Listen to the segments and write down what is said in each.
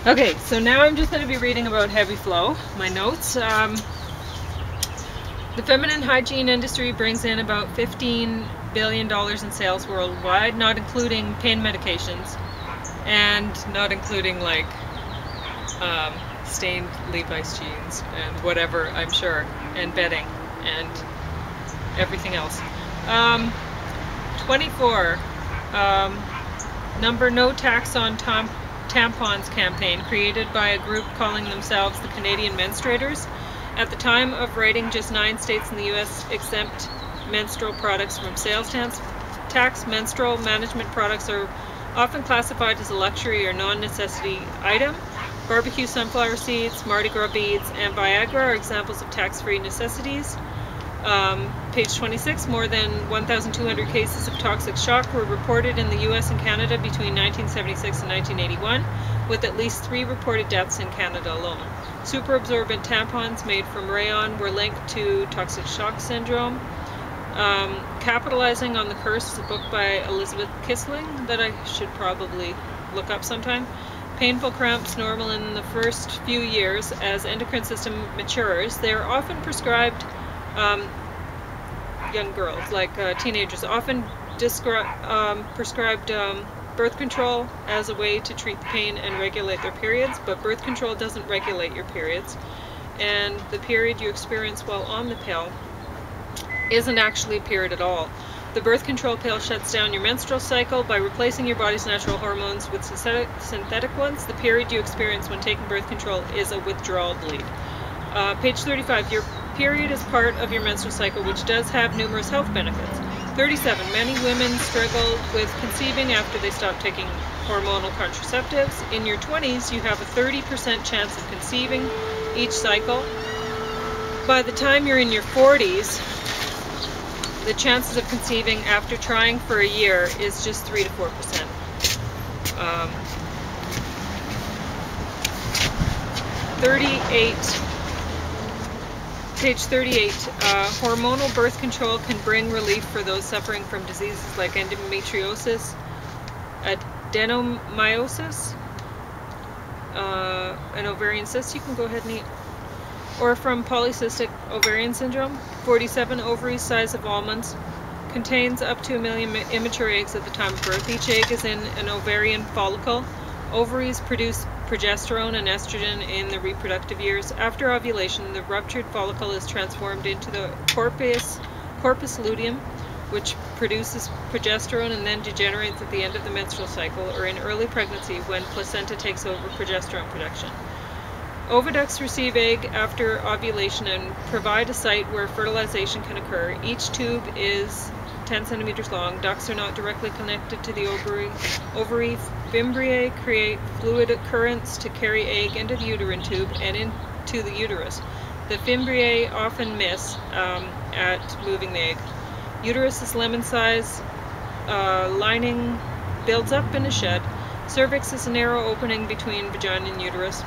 Okay, so now I'm just going to be reading about heavy flow, my notes. The feminine hygiene industry brings in about $15 billion in sales worldwide, not including pain medications, and not including like stained Levi's jeans and whatever, I'm sure, and bedding and everything else. 24. Number No Tax on Tampons campaign, created by a group calling themselves the Canadian Menstruators. At the time of writing, just 9 states in the U.S. exempt menstrual products from sales tax. Menstrual management products are often classified as a luxury or non-necessity item. Barbecue sunflower seeds, Mardi Gras beads, and Viagra are examples of tax-free necessities. Page 26, more than 1,200 cases of toxic shock were reported in the US and Canada between 1976 and 1981, with at least 3 reported deaths in Canada alone. Superabsorbent tampons made from rayon were linked to toxic shock syndrome. Capitalizing on the Curse is a book by Elizabeth Kissling that I should probably look up sometime. Painful cramps normal in the first few years. As endocrine system matures, they are often prescribed young girls, like teenagers, often prescribed birth control as a way to treat the pain and regulate their periods, but birth control doesn't regulate your periods, and the period you experience while on the pill isn't actually a period at all. The birth control pill shuts down your menstrual cycle by replacing your body's natural hormones with synthetic ones. The period you experience when taking birth control is a withdrawal bleed. Page 35, your period is part of your menstrual cycle, which does have numerous health benefits. 37, many women struggle with conceiving after they stop taking hormonal contraceptives. In your 20s, you have a 30% chance of conceiving each cycle. By the time you're in your 40s, the chances of conceiving after trying for a year is just 3 to 4%. Page 38, hormonal birth control can bring relief for those suffering from diseases like endometriosis, adenomyosis, an ovarian cyst. You can go ahead and eat. Or from polycystic ovarian syndrome. 47, ovaries size of almonds, contains up to 1 million immature eggs at the time of birth. Each egg is in an ovarian follicle. Ovaries produce progesterone and estrogen in the reproductive years. After ovulation, the ruptured follicle is transformed into the corpus luteum, which produces progesterone and then degenerates at the end of the menstrual cycle or in early pregnancy when placenta takes over progesterone production. Oviducts receive egg after ovulation and provide a site where fertilization can occur. Each tube is 10 centimeters long. Ducts are not directly connected to the ovary. Fimbriae create fluid currents to carry egg into the uterine tube and into the uterus. The fimbriae often miss at moving the egg. Uterus is lemon size. Lining builds up in a shed. Cervix is a narrow opening between vagina and uterus.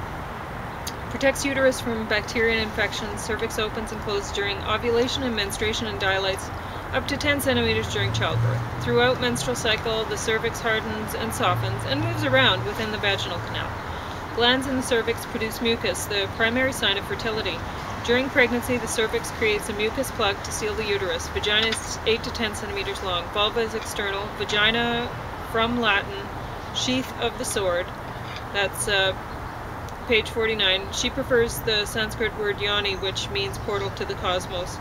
Protects uterus from bacterial infections. Cervix opens and closes during ovulation and menstruation and dilates up to 10 centimeters during childbirth. Throughout menstrual cycle, the cervix hardens and softens and moves around within the vaginal canal. Glands in the cervix produce mucus, the primary sign of fertility. During pregnancy, the cervix creates a mucus plug to seal the uterus. Vagina is 8 to 10 centimeters long. Vulva is external. Vagina, from Latin, sheath of the sword. That's page 49. She prefers the Sanskrit word yoni, which means portal to the cosmos.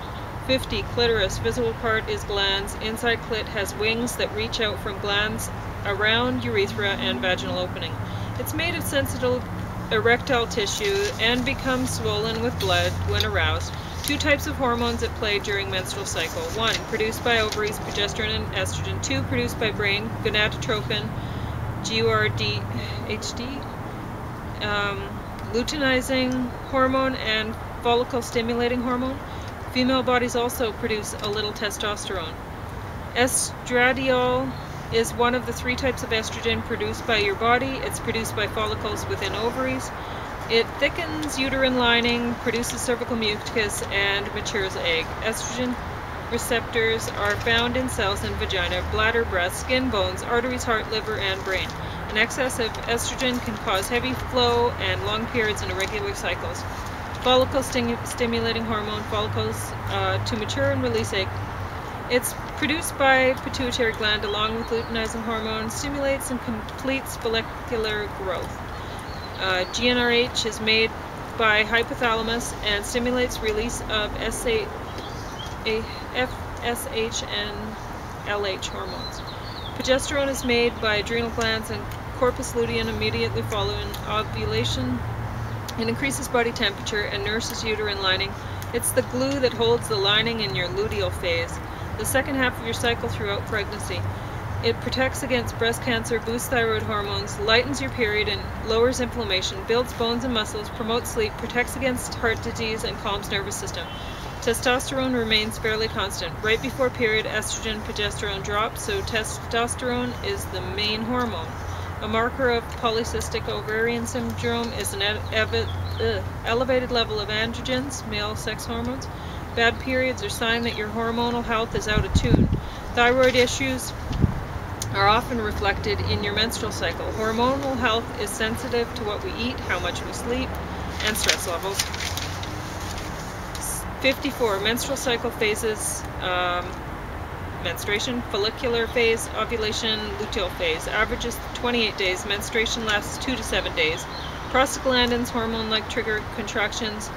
50. Clitoris. Visible part is glands. Inside clit has wings that reach out from glands around urethra and vaginal opening. It's made of sensitive erectile tissue and becomes swollen with blood when aroused. 2 types of hormones at play during menstrual cycle. 1. Produced by ovaries, progesterone and estrogen. 2. Produced by brain, gonadotropin, GURDHD, luteinizing hormone and follicle stimulating hormone. Female bodies also produce a little testosterone. Estradiol is one of the 3 types of estrogen produced by your body. It's produced by follicles within ovaries. It thickens uterine lining, produces cervical mucus, and matures egg. Estrogen receptors are found in cells in vagina, bladder, breast, skin, bones, arteries, heart, liver, and brain. An excess of estrogen can cause heavy flow and long periods and irregular cycles. Follicle stimulating hormone, follicles to mature and release egg. It's produced by pituitary gland along with luteinizing hormone, stimulates and completes follicular growth. GnRH is made by hypothalamus and stimulates release of FSH and LH hormones. Progesterone is made by adrenal glands and corpus luteum immediately following ovulation. It increases body temperature and nourishes uterine lining. It's the glue that holds the lining in your luteal phase, the second half of your cycle throughout pregnancy. It protects against breast cancer, boosts thyroid hormones, lightens your period and lowers inflammation, builds bones and muscles, promotes sleep, protects against heart disease, and calms nervous system. Testosterone remains fairly constant. Right before period, estrogen, progesterone drops, so testosterone is the main hormone. A marker of polycystic ovarian syndrome is an elevated level of androgens, male sex hormones. Bad periods are a sign that your hormonal health is out of tune. Thyroid issues are often reflected in your menstrual cycle. Hormonal health is sensitive to what we eat, how much we sleep, and stress levels. 54. Menstrual cycle phases. Menstruation, follicular phase, ovulation, luteal phase. Averages 28 days. Menstruation lasts 2 to 7 days. Prostaglandins, hormone-like trigger contractions.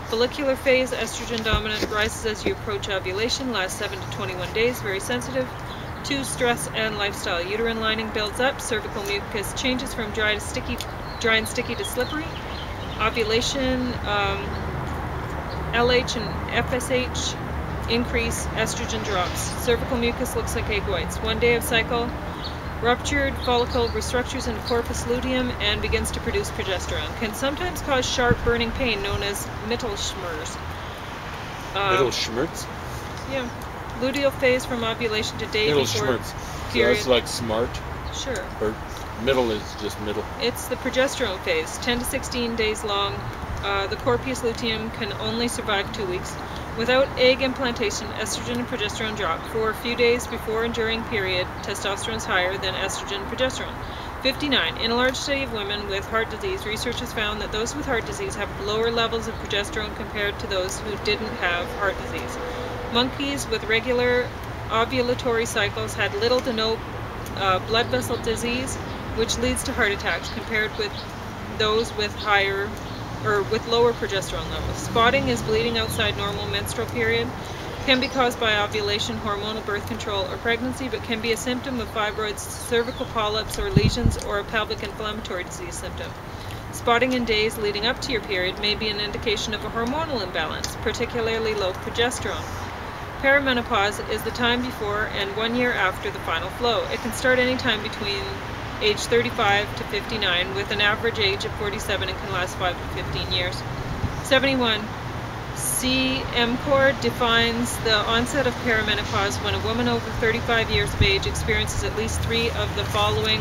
Follicular phase, estrogen dominant, rises as you approach ovulation, lasts 7 to 21 days, very sensitive. 2. Stress and lifestyle. Uterine lining builds up, cervical mucus changes from dry and sticky to slippery. Ovulation, LH and FSH increase, estrogen drops. Cervical mucus looks like egg whites. 1 day of cycle, ruptured follicle restructures into corpus luteum and begins to produce progesterone. Can sometimes cause sharp burning pain known as Mittelschmerz. Mittelschmerz? Yeah. Luteal phase from ovulation to day before Mittelschmerz. period. So that's like smart. Sure. Or middle is just middle. It's the progesterone phase, 10 to 16 days long. The corpus luteum can only survive 2 weeks. Without egg implantation, estrogen and progesterone drop. For a few days before and during period, testosterone is higher than estrogen and progesterone. 59. In a large study of women with heart disease, researchers found that those with heart disease have lower levels of progesterone compared to those who didn't have heart disease. Monkeys with regular ovulatory cycles had little to no blood vessel disease, which leads to heart attacks, compared with those with lower progesterone levels. Spotting is bleeding outside normal menstrual period. Can be caused by ovulation, hormonal birth control, or pregnancy, but can be a symptom of fibroids, cervical polyps, or lesions, or a pelvic inflammatory disease symptom. Spotting in days leading up to your period may be an indication of a hormonal imbalance, particularly low progesterone. Perimenopause is the time before and 1 year after the final flow. It can start any time between age 35 to 59, with an average age of 47, and can last 5 to 15 years. 71. CMCOR defines the onset of perimenopause when a woman over 35 years of age experiences at least 3 of the following: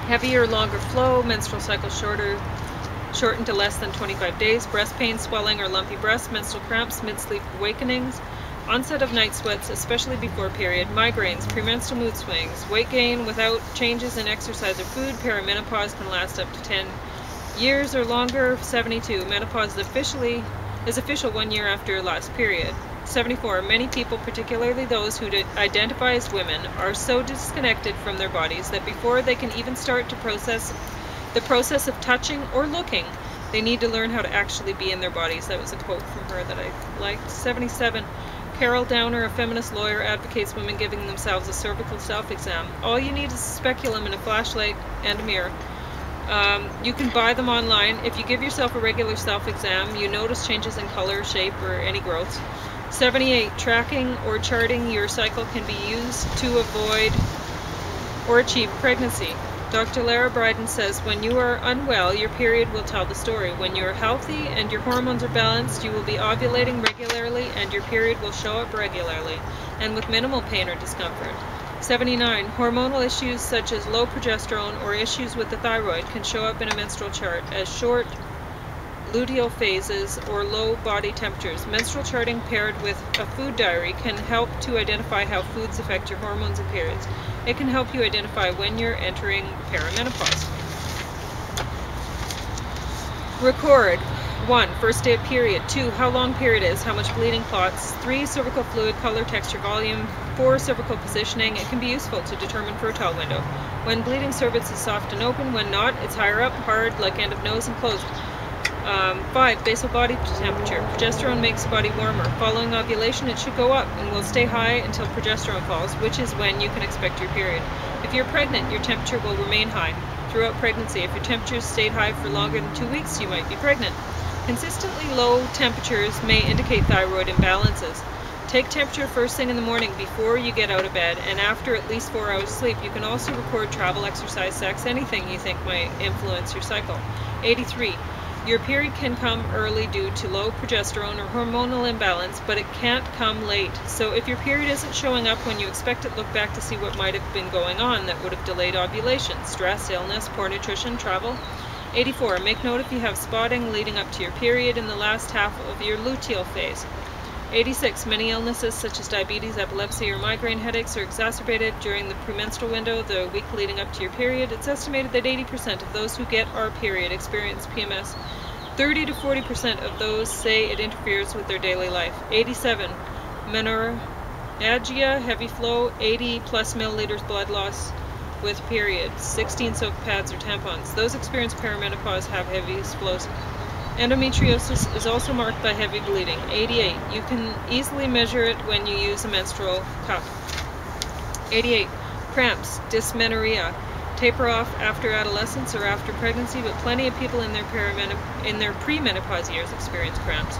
heavier, longer flow, menstrual cycle shortened to less than 25 days, breast pain, swelling or lumpy breasts, menstrual cramps, mid-sleep awakenings, onset of night sweats, especially before period, migraines, premenstrual mood swings, weight gain without changes in exercise or food. Perimenopause can last up to 10 years or longer. 72. Menopause is official 1 year after last period. 74. Many people, particularly those who identify as women, are so disconnected from their bodies that before they can even start to the process of touching or looking, they need to learn how to actually be in their bodies. That was a quote from her that I liked. 77. Carol Downer, a feminist lawyer, advocates women giving themselves a cervical self-exam. All you need is a speculum and a flashlight and a mirror. You can buy them online. If you give yourself a regular self-exam, you notice changes in color, shape, or any growths. 78. Tracking or charting your cycle can be used to avoid or achieve pregnancy. Dr. Lara Bryden says, when you are unwell, your period will tell the story. When you are healthy and your hormones are balanced, you will be ovulating regularly and your period will show up regularly and with minimal pain or discomfort. 79. Hormonal issues such as low progesterone or issues with the thyroid can show up in a menstrual chart as short luteal phases, or low body temperatures. Menstrual charting paired with a food diary can help to identify how foods affect your hormones and periods. It can help you identify when you're entering perimenopause. Record. 1. First day of period. 2. How long period is, how much bleeding clots. 3. Cervical fluid, color, texture, volume. 4. Cervical positioning. It can be useful to determine fertile window. When bleeding, cervix is soft and open. When not, it's higher up, hard, like end of nose, and closed. 5. Basal body temperature. Progesterone makes the body warmer. Following ovulation, it should go up and will stay high until progesterone falls, which is when you can expect your period. If you're pregnant, your temperature will remain high throughout pregnancy. If your temperature stayed high for longer than 2 weeks, you might be pregnant. Consistently low temperatures may indicate thyroid imbalances. Take temperature first thing in the morning before you get out of bed and after at least 4 hours sleep. You can also record travel, exercise, sex, anything you think might influence your cycle. 83. Your period can come early due to low progesterone or hormonal imbalance, but it can't come late. So if your period isn't showing up when you expect it, look back to see what might have been going on that would have delayed ovulation. Stress, illness, poor nutrition, travel. 84. Make note if you have spotting leading up to your period in the last half of your luteal phase. 86. Many illnesses such as diabetes, epilepsy, or migraine headaches are exacerbated during the premenstrual window, the week leading up to your period. It's estimated that 80% of those who get our period experience PMS. 30 to 40% of those say it interferes with their daily life. 87. Menorrhagia, heavy flow, 80 plus milliliters blood loss with period. 16 soak pads or tampons. Those experience perimenopause have heavy flows. Endometriosis is also marked by heavy bleeding. 88. You can easily measure it when you use a menstrual cup. 88. Cramps, dysmenorrhea. Taper off after adolescence or after pregnancy, but plenty of people in their premenopause years experience cramps.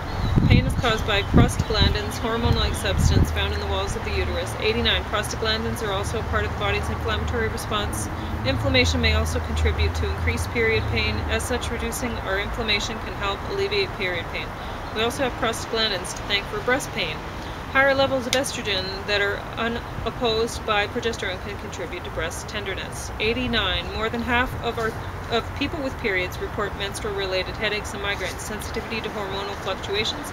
Pain is caused by prostaglandins, hormone-like substance found in the walls of the uterus. 89. Prostaglandins are also part of the body's inflammatory response. Inflammation may also contribute to increased period pain. As such, reducing our inflammation can help alleviate period pain. We also have prostaglandins to thank for breast pain. Higher levels of estrogen that are unopposed by progesterone can contribute to breast tenderness. 89. More than half of people with periods report menstrual-related headaches and migraines. Sensitivity to hormonal fluctuations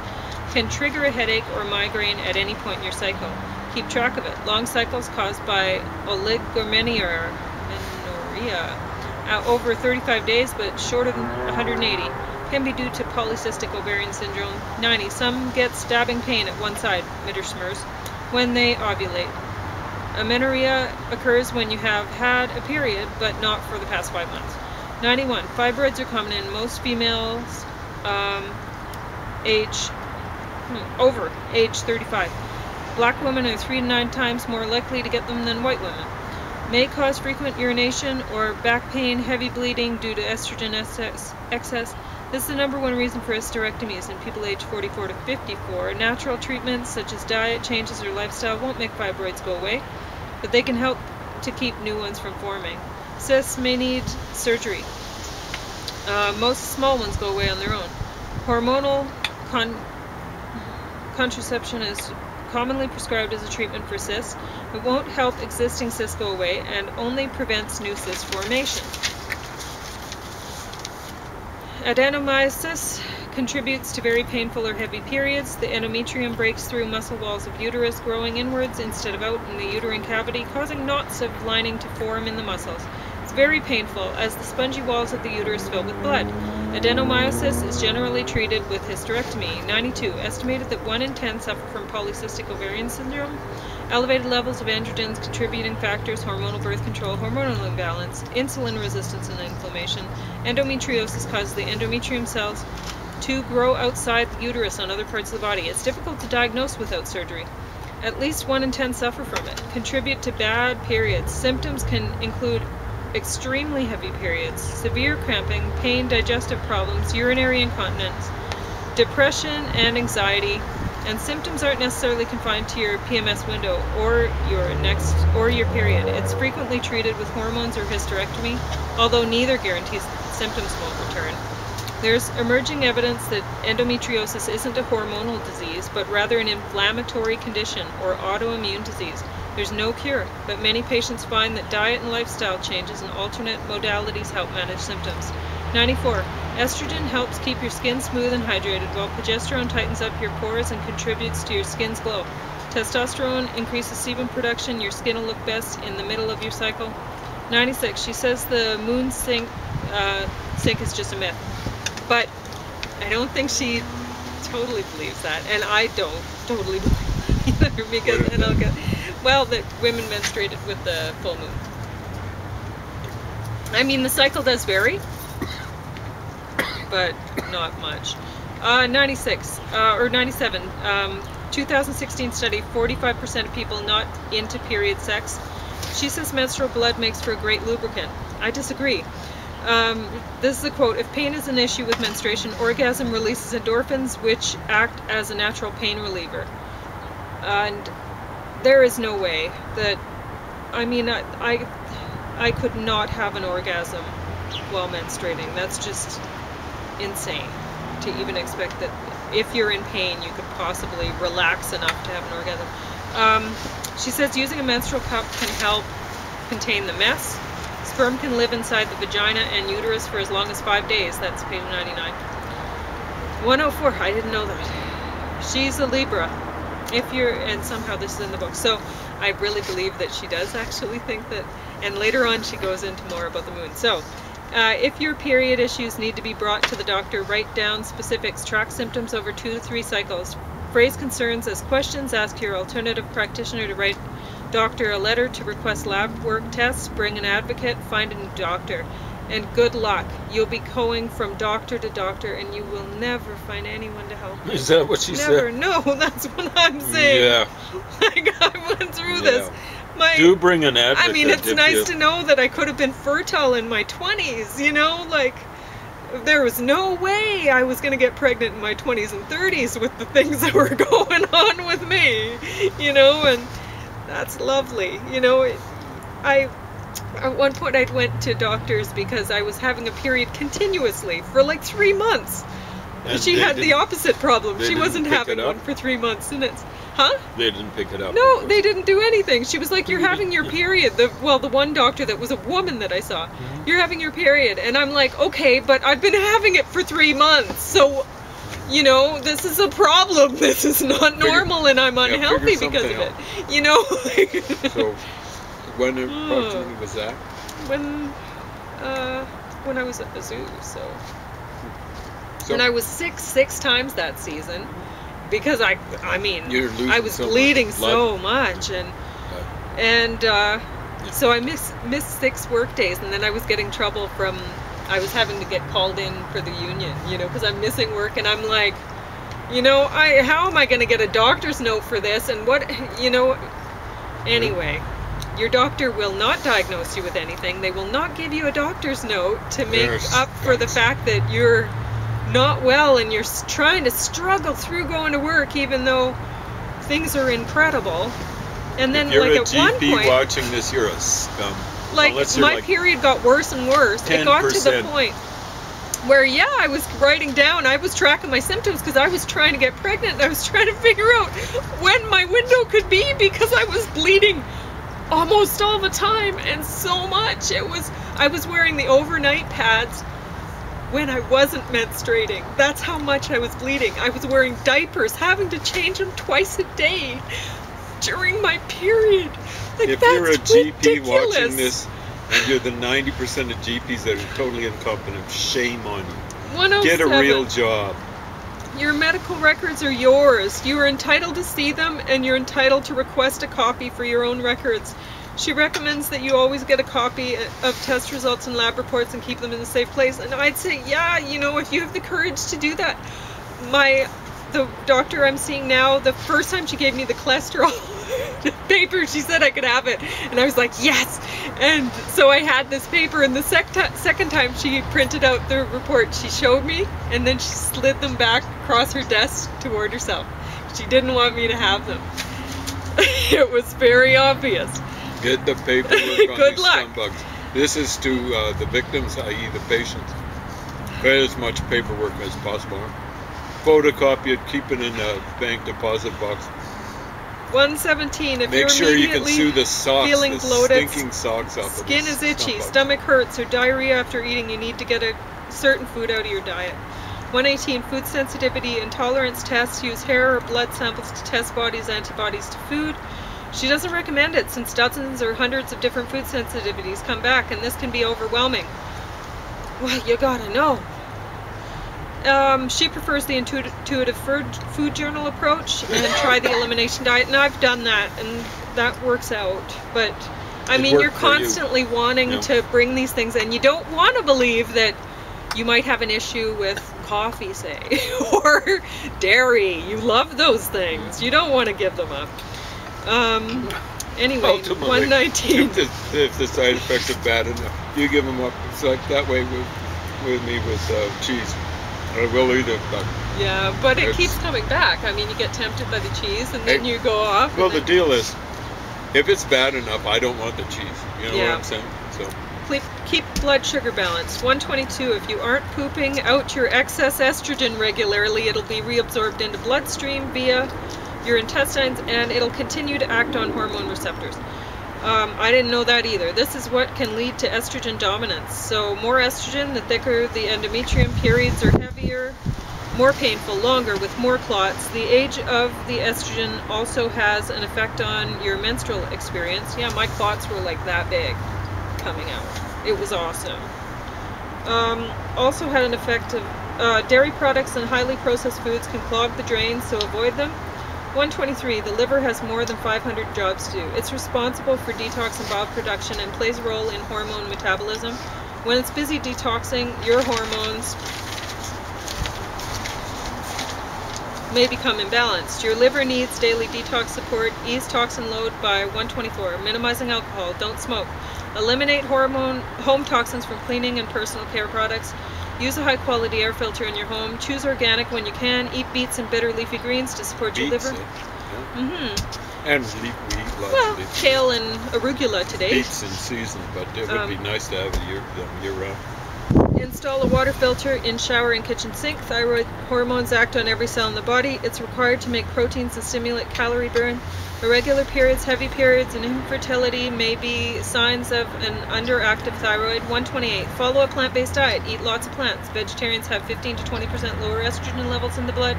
can trigger a headache or migraine at any point in your cycle. Keep track of it. Long cycles caused by oligomenorrhea over 35 days but shorter than 180 can be due to polycystic ovarian syndrome. 90. Some get stabbing pain at one side, Mitterschmerz, when they ovulate. Amenorrhea occurs when you have had a period, but not for the past 5 months. 91. Fibroids are common in most females over age 35. Black women are 3 to 9 times more likely to get them than white women. May cause frequent urination or back pain, heavy bleeding due to estrogen excess. This is the #1 reason for hysterectomies in people aged 44 to 54. Natural treatments such as diet changes or lifestyle won't make fibroids go away, but they can help to keep new ones from forming. Cysts may need surgery. Most small ones go away on their own. Hormonal contraception is commonly prescribed as a treatment for cysts. It won't help existing cysts go away and only prevents new cyst formation. Adenomyosis contributes to very painful or heavy periods. The endometrium breaks through muscle walls of uterus, growing inwards instead of out in the uterine cavity, causing knots of lining to form in the muscles. It's very painful as the spongy walls of the uterus fill with blood. Adenomyosis is generally treated with hysterectomy. 92. Estimated that 1 in 10 suffer from polycystic ovarian syndrome. Elevated levels of androgens, contributing factors, hormonal birth control, hormonal imbalance, insulin resistance and inflammation. Endometriosis causes the endometrium cells to grow outside the uterus on other parts of the body. It's difficult to diagnose without surgery. At least 1 in 10 suffer from it. Contribute to bad periods. Symptoms can include extremely heavy periods, severe cramping, pain, digestive problems, urinary incontinence, depression, and anxiety. And symptoms aren't necessarily confined to your PMS window or your period. It's frequently treated with hormones or hysterectomy, although neither guarantees symptoms won't return. There's emerging evidence that endometriosis isn't a hormonal disease, but rather an inflammatory condition or autoimmune disease. There's no cure, but many patients find that diet and lifestyle changes and alternate modalities help manage symptoms. 94. Estrogen helps keep your skin smooth and hydrated, while progesterone tightens up your pores and contributes to your skin's glow. Testosterone increases sebum production. Your skin will look best in the middle of your cycle. 96. She says the moon sink is just a myth, but I don't think she totally believes that, and I don't totally believe it either, because then I'll get, well, that women menstruated with the full moon. I mean, the cycle does vary, but not much. 96 or 97. 2016 study, 45% of people not into period sex. She says menstrual blood makes for a great lubricant. I disagree. This is a quote: if pain is an issue with menstruation, orgasm releases endorphins, which act as a natural pain reliever. And there is no way that, I mean, I could not have an orgasm while menstruating. That's just insane to even expect that if you're in pain you could possibly relax enough to have an orgasm. She says using a menstrual cup can help contain the mess. Sperm can live inside the vagina and uterus for as long as 5 days. That's page 99. 104. I didn't know that. She's a Libra. If you're, and somehow this is in the book, so I really believe that she does actually think that, and later on she goes into more about the moon. So if your period issues need to be brought to the doctor, write down specifics, track symptoms over 2 to 3 cycles, phrase concerns as questions, ask your alternative practitioner to write doctor a letter to request lab work tests, bring an advocate, find a new doctor, and good luck. You'll be going from doctor to doctor and you will never find anyone to help you. Is that what she Never. said? No, that's what I'm saying. Yeah. Like, I went through this. Do bring an advocate. I mean, it's nice to know that I could have been fertile in my 20s, you know, like, there was no way I was going to get pregnant in my 20s and 30s with the things that were going on with me, you know, and that's lovely, you know. At one point I went to doctors because I was having a period continuously for like 3 months. And she had the opposite problem. She wasn't having one for 3 months, and it's, huh? They didn't pick it up. No, they didn't do anything. She was like, you're having your period. The one doctor that was a woman that I saw, you're having your period. And I'm like, okay, but I've been having it for 3 months. So, you know, this is a problem. This is not normal, and I'm unhealthy because of it. You know? So, when approximately was that? When I was at the zoo, so. And I was sick 6 times that season because I mean, I was bleeding so much, and so I missed 6 work days, and then I was getting trouble from, I was having to get called in for the union, you know, because I'm missing work, and I'm like, you know, how am I going to get a doctor's note for this, and what, you know, anyway. Your doctor will not diagnose you with anything. They will not give you a doctor's note to make up for the fact that you're not well and you're trying to struggle through going to work even though things are incredible. And then, like, at one point, watching this, you're a scum. Like, my period got worse and worse. 10%. It got to the point where, yeah, I was writing down, I was tracking my symptoms because I was trying to get pregnant. I was trying to figure out when my window could be because I was bleeding almost all the time and so much. I was wearing the overnight pads when I wasn't menstruating. That's how much I was bleeding. I was wearing diapers, having to change them twice a day during my period. Like, if you're a GP ridiculous. Watching this, and you're the 90% of GPs that are totally incompetent, shame on you. Get a real job. Your medical records are yours. You are entitled to see them, and you're entitled to request a copy for your own records. She recommends that you always get a copy of test results and lab reports and keep them in a safe place. And I'd say, yeah, you know, if you have the courage to do that. The doctor I'm seeing now, the first time she gave me the cholesterol paper, she said I could have it. And I was like, yes! And so I had this paper, and the second time she printed out the report, she showed me, and then she slid them back across her desk toward herself. She didn't want me to have them. It was very obvious. Get the paperwork on Good these luck. scumbugs. This is to the victims, i.e. the patients. Get as much paperwork as possible. Photocopy it, keep it in a bank deposit box. 117. If Make you're sure you can immediately sew the socks, feeling the bloated, stinking socks up. skin is itchy, stomach hurts, or diarrhea after eating, you need to get a certain food out of your diet. 118. Food sensitivity intolerance tests use hair or blood samples to test bodies' antibodies to food. She doesn't recommend it since dozens or hundreds of different food sensitivities come back, and this can be overwhelming. Well, you gotta know. She prefers the intuitive food journal approach and try the elimination diet, and I've done that, and that works out. But I mean, you're constantly wanting to bring these things in. You don't want to believe that you might have an issue with coffee, say, or dairy. You love those things. You don't want to give them up. Anyway, ultimately, 119. If the side effects are bad enough, you give them up. It's like that way with me with cheese. I will eat it, but yeah, but it keeps coming back. I mean, you get tempted by the cheese, and then you go off. Well, the deal is, if it's bad enough, I don't want the cheese. You know what I'm saying? So keep blood sugar balanced. 122. If you aren't pooping out your excess estrogen regularly, it'll be reabsorbed into bloodstream via your intestines, and it'll continue to act on hormone receptors. I didn't know that either. This is what can lead to estrogen dominance. So more estrogen, the thicker the endometrium, periods are heavier, more painful, longer, with more clots. The age of the estrogen also has an effect on your menstrual experience. Yeah, my clots were like that big coming out. It was awesome. Also had an effect of dairy products and highly processed foods can clog the drains, so avoid them. 123. The liver has more than 500 jobs to do. It's responsible for detox and bile production and plays a role in hormone metabolism. When it's busy detoxing, your hormones may become imbalanced. Your liver needs daily detox support. Ease toxin load by 124. Minimizing alcohol. Don't smoke. Eliminate home toxins from cleaning and personal care products. Use a high-quality air filter in your home. Choose organic when you can. Eat beets and bitter leafy greens to support your liver. And leaf. Kale and arugula today. Beets in season, but it would be nice to have it year-round. Install a water filter in shower and kitchen sink. Thyroid hormones act on every cell in the body. It's required to make proteins and stimulate calorie burn. Irregular periods, heavy periods, and infertility may be signs of an underactive thyroid. 128. Follow a plant-based diet. Eat lots of plants. Vegetarians have 15 to 20% lower estrogen levels in the blood.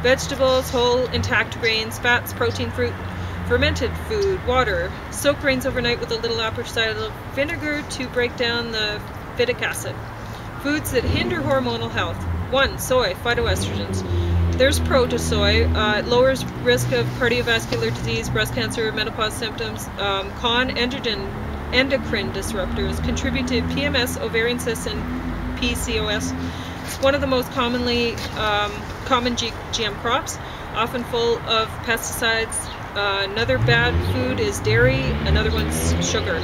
Vegetables, whole, intact grains, fats, protein, fruit, fermented food, water. Soak grains overnight with a little apple cider vinegar to break down the phytic acid. Foods that hinder hormonal health. 1. Soy, phytoestrogens. There's pro to soy. It lowers risk of cardiovascular disease, breast cancer, menopause symptoms. Endocrine disruptors contribute to PMS, ovarian cysts, and PCOS. It's one of the most common GM crops, often full of pesticides. Another bad food is dairy. Another one's sugar.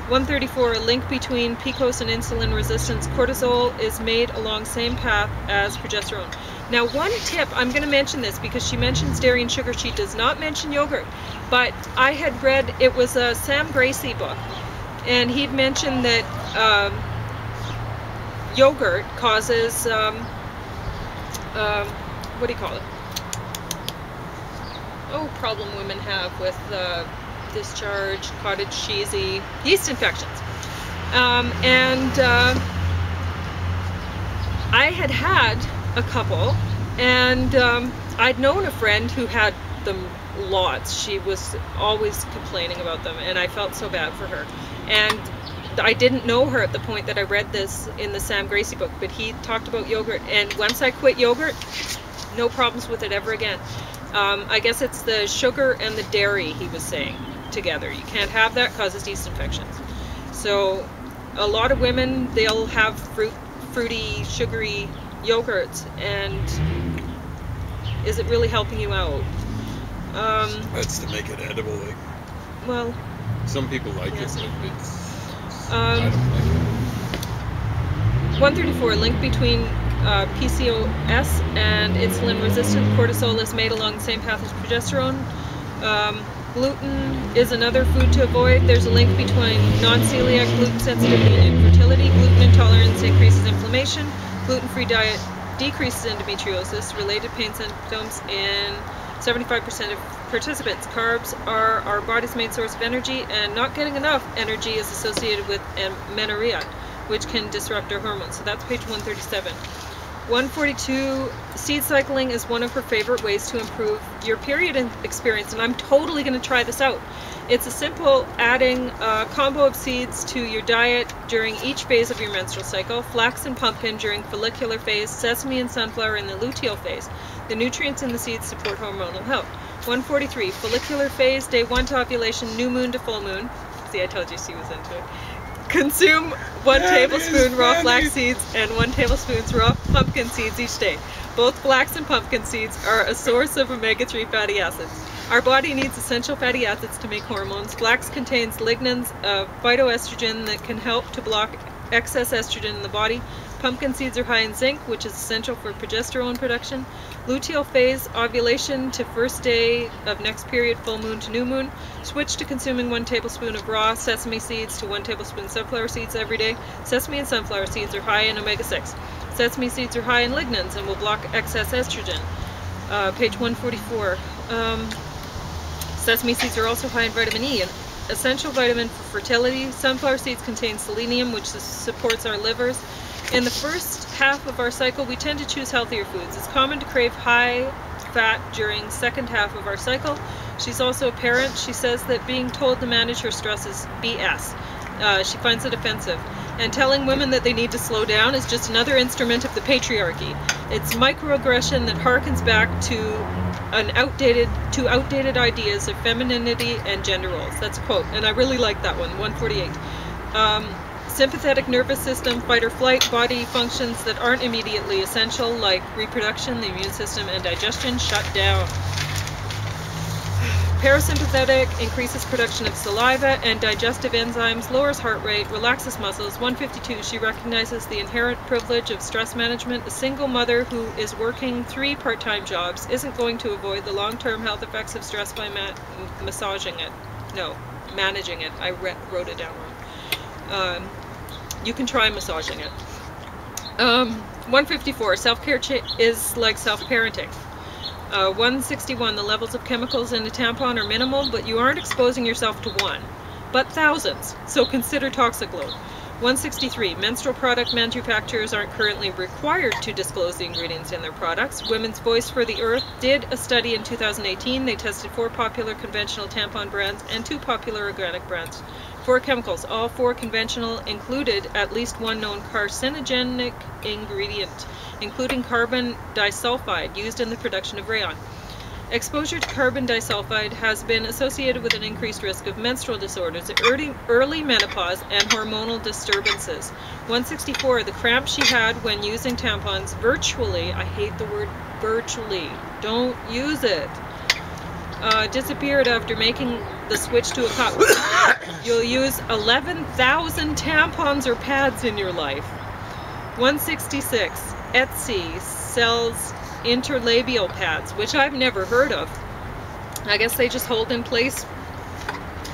134. A link between PCOS and insulin resistance. Cortisol is made along same path as progesterone. Now, one tip, I'm going to mention this because she mentions dairy and sugar. She does not mention yogurt. But I had read, it was a Sam Gracie book, and he'd mentioned that yogurt causes, what do you call it? Oh, problem women have with discharge, cottage cheesy, yeast infections. I had a couple, and I'd known a friend who had them lots. She was always complaining about them, and I felt so bad for her. And I didn't know her at the point that I read this in the Sam Gracie book, but he talked about yogurt, and once I quit yogurt, no problems with it ever again. I guess it's the sugar and the dairy, he was saying, together. You can't have that, causes yeast infections. So a lot of women, they'll have fruity, sugary yogurts, and is it really helping you out? That's to make it edible. Well, some people like it, but I don't like it. 134. Link between PCOS and insulin resistant. Cortisol is made along the same path as progesterone. Gluten is another food to avoid. There's a link between non-celiac gluten sensitivity and infertility. Gluten intolerance increases inflammation. Gluten-free diet decreases endometriosis, related pain symptoms in 75% of participants. Carbs are our body's main source of energy, and not getting enough energy is associated with amenorrhea, which can disrupt our hormones. So that's page 137. 142, seed cycling is one of her favorite ways to improve your period experience, and I'm totally going to try this out. It's a simple adding a combo of seeds to your diet during each phase of your menstrual cycle: flax and pumpkin during follicular phase, sesame and sunflower in the luteal phase. The nutrients in the seeds support hormonal health. 143, follicular phase, day 1 to ovulation, new moon to full moon. See, I told you she was into it. Consume 1 tablespoon raw flax seeds and 1 tablespoon raw pumpkin seeds each day. Both flax and pumpkin seeds are a source of omega-3 fatty acids. Our body needs essential fatty acids to make hormones. Flax contains lignans, a phytoestrogen that can help to block excess estrogen in the body. Pumpkin seeds are high in zinc, which is essential for progesterone production. Luteal phase, ovulation to first day of next period, full moon to new moon. Switch to consuming 1 tablespoon of raw sesame seeds to 1 tablespoon sunflower seeds every day. Sesame and sunflower seeds are high in omega-6. Sesame seeds are high in lignans and will block excess estrogen. Page 144. Sesame seeds are also high in vitamin E, an essential vitamin for fertility. Sunflower seeds contain selenium, which supports our livers. In the first half of our cycle, we tend to choose healthier foods. It's common to crave high fat during second half of our cycle. She's also a parent. She says that being told to manage her stress is BS. She finds it offensive. And telling women that they need to slow down is just another instrument of the patriarchy. It's microaggression that harkens back to outdated ideas of femininity and gender roles. That's a quote, and I really like that one. 148. Sympathetic nervous system, fight or flight, body functions that aren't immediately essential, like reproduction, the immune system, and digestion, shut down. Parasympathetic increases production of saliva and digestive enzymes, lowers heart rate, relaxes muscles. 152, she recognizes the inherent privilege of stress management. A single mother who is working 3 part-time jobs isn't going to avoid the long-term health effects of stress by managing it. I wrote it down wrong. You can try massaging it. 154, self-care is like self-parenting. 161, the levels of chemicals in a tampon are minimal, but you aren't exposing yourself to one, but thousands, so consider toxic load. 163, menstrual product manufacturers aren't currently required to disclose the ingredients in their products. Women's Voice for the Earth did a study in 2018. They tested 4 popular conventional tampon brands and 2 popular organic brands. 4 chemicals, all 4 conventional, included at least 1 known carcinogenic ingredient, including carbon disulfide used in the production of rayon. Exposure to carbon disulfide has been associated with an increased risk of menstrual disorders, early menopause, and hormonal disturbances. 164, the cramps she had when using tampons virtually, I hate the word virtually, don't use it, disappeared after making the switch to a cup. You'll use 11,000 tampons or pads in your life. 166, Etsy sells interlabial pads, which I've never heard of. I guess they just hold in place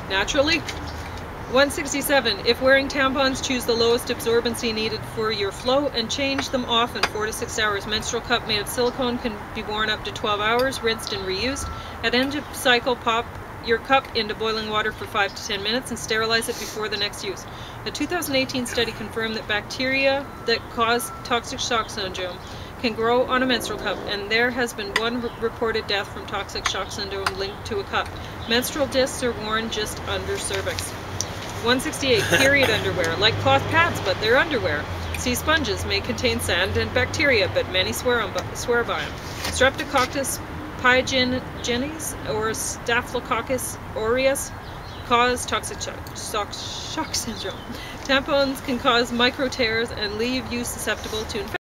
naturally. 167, if wearing tampons, choose the lowest absorbency needed for your flow and change them often, 4 to 6 hours. Menstrual cup made of silicone can be worn up to 12 hours, rinsed and reused. At end of cycle, pop your cup into boiling water for 5 to 10 minutes and sterilize it before the next use. A 2018 study confirmed that bacteria that cause toxic shock syndrome can grow on a menstrual cup, and there has been 1 reported death from toxic shock syndrome linked to a cup. Menstrual discs are worn just under cervix. 168, period underwear, like cloth pads, but they're underwear. Sea sponges may contain sand and bacteria, but many swear by them. Streptococcus pyogenes or Staphylococcus aureus cause toxic shock syndrome. Tampons can cause micro tears and leave you susceptible to infection.